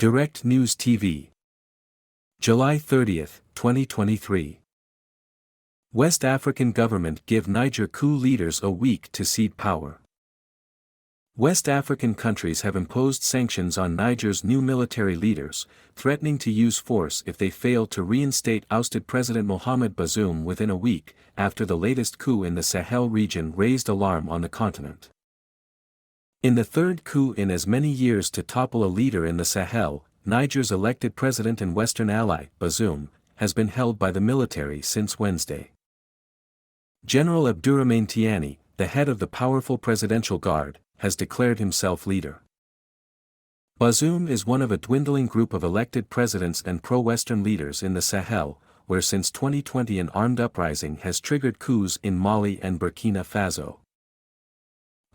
Direct News TV. July 30, 2023. West African government give Niger coup leaders a week to cede power. West African countries have imposed sanctions on Niger's new military leaders, threatening to use force if they fail to reinstate ousted President Mohamed Bazoum within a week, after the latest coup in the Sahel region raised alarm on the continent. In the third coup in as many years to topple a leader in the Sahel, Niger's elected president and Western ally, Bazoum, has been held by the military since Wednesday. General Abdourahmane Tiani, the head of the powerful Presidential Guard, has declared himself leader. Bazoum is one of a dwindling group of elected presidents and pro-Western leaders in the Sahel, where since 2020 an armed uprising has triggered coups in Mali and Burkina Faso.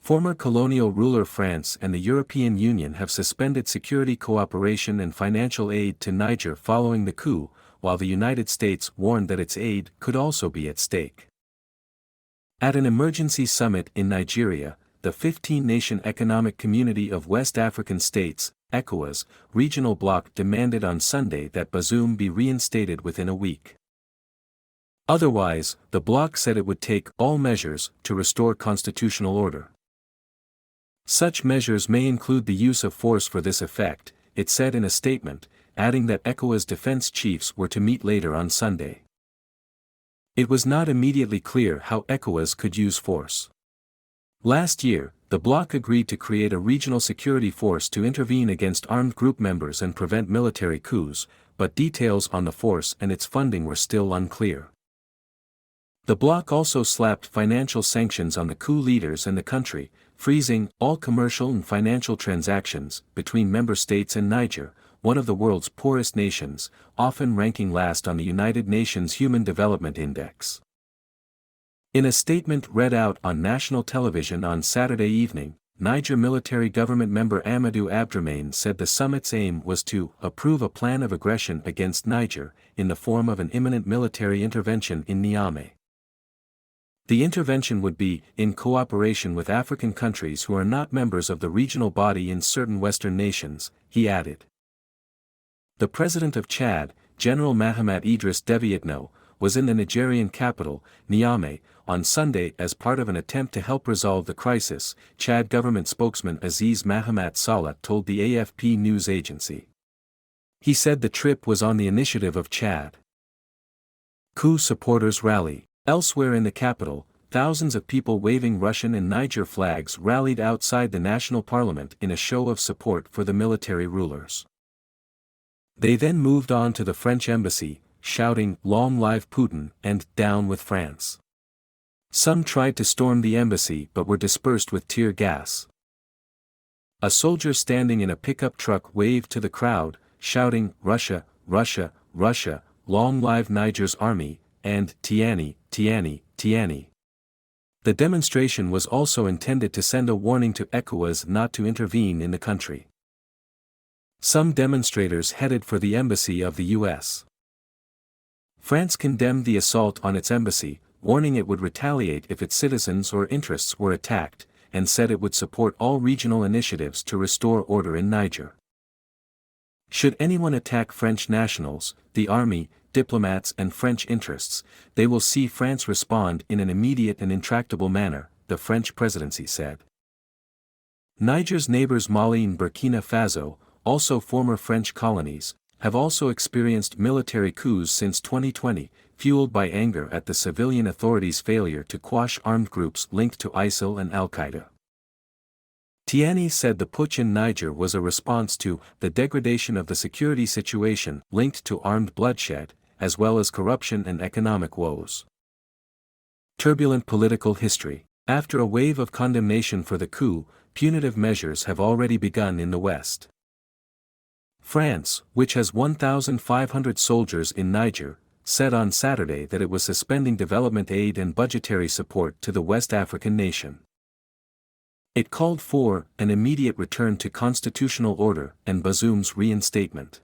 Former colonial ruler France and the European Union have suspended security cooperation and financial aid to Niger following the coup, while the United States warned that its aid could also be at stake. At an emergency summit in Nigeria, the 15-nation Economic Community of West African States, ECOWAS, regional bloc demanded on Sunday that Bazoum be reinstated within a week. Otherwise, the bloc said it would take all measures to restore constitutional order. Such measures may include the use of force for this effect, it said in a statement, adding that ECOWAS defense chiefs were to meet later on Sunday. It was not immediately clear how ECOWAS could use force. Last year, the bloc agreed to create a regional security force to intervene against armed group members and prevent military coups, but details on the force and its funding were still unclear. The bloc also slapped financial sanctions on the coup leaders and the country, freezing all commercial and financial transactions between member states and Niger, one of the world's poorest nations, often ranking last on the United Nations Human Development Index. In a statement read out on national television on Saturday evening, Niger military government member Amadou Abdrahmane said the summit's aim was to approve a plan of aggression against Niger, in the form of an imminent military intervention in Niamey. The intervention would be in cooperation with African countries who are not members of the regional body in certain Western nations, he added. The president of Chad, General Mahamat Idriss Déby Itno, was in the Nigerian capital, Niamey, on Sunday as part of an attempt to help resolve the crisis, Chad government spokesman Aziz Mahamat Salah told the AFP news agency. He said the trip was on the initiative of Chad. Coup supporters rally. Elsewhere in the capital, thousands of people waving Russian and Niger flags rallied outside the national parliament in a show of support for the military rulers. They then moved on to the French embassy, shouting "Long live Putin" and "Down with France." Some tried to storm the embassy but were dispersed with tear gas. A soldier standing in a pickup truck waved to the crowd, shouting "Russia, Russia, Russia, long live Niger's army," and "Tiani, Tiani, Tiani." The demonstration was also intended to send a warning to ECOWAS not to intervene in the country. Some demonstrators headed for the embassy of the U.S. France condemned the assault on its embassy, warning it would retaliate if its citizens or interests were attacked, and said it would support all regional initiatives to restore order in Niger. Should anyone attack French nationals, the army, diplomats and French interests, they will see France respond in an immediate and intractable manner, the French presidency said. Niger's neighbors Mali and Burkina Faso, also former French colonies, have also experienced military coups since 2020, fueled by anger at the civilian authorities' failure to quash armed groups linked to ISIL and Al-Qaeda. Tiani said the putsch in Niger was a response to the degradation of the security situation linked to armed bloodshed, as well as corruption and economic woes. Turbulent political history. After a wave of condemnation for the coup, punitive measures have already begun in the West. France, which has 1,500 soldiers in Niger, said on Saturday that it was suspending development aid and budgetary support to the West African nation. It called for an immediate return to constitutional order and Bazoum's reinstatement.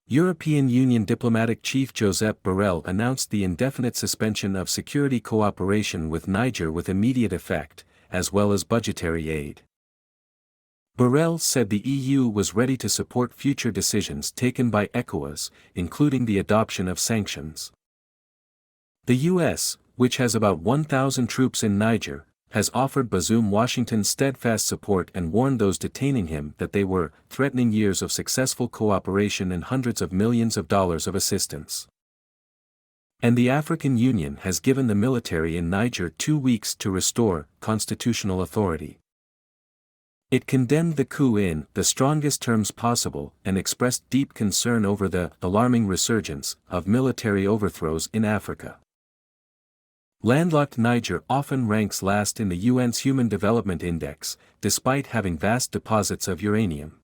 European Union diplomatic chief Josep Borrell announced the indefinite suspension of security cooperation with Niger with immediate effect, as well as budgetary aid. Borrell said the EU was ready to support future decisions taken by ECOWAS, including the adoption of sanctions. The US, which has about 1,000 troops in Niger, has offered Bazoum Washington's steadfast support and warned those detaining him that they were threatening years of successful cooperation and hundreds of millions of dollars of assistance. And the African Union has given the military in Niger 2 weeks to restore constitutional authority. It condemned the coup in the strongest terms possible and expressed deep concern over the alarming resurgence of military overthrows in Africa. Landlocked Niger often ranks last in the UN's Human Development Index, despite having vast deposits of uranium.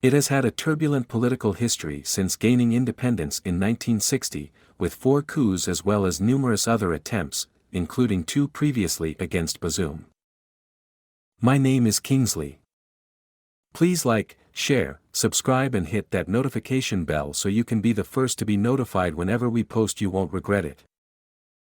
It has had a turbulent political history since gaining independence in 1960, with 4 coups as well as numerous other attempts, including 2 previously against Bazoum. My name is Kingsley. Please like, share, subscribe and hit that notification bell so you can be the first to be notified whenever we post. You won't regret it.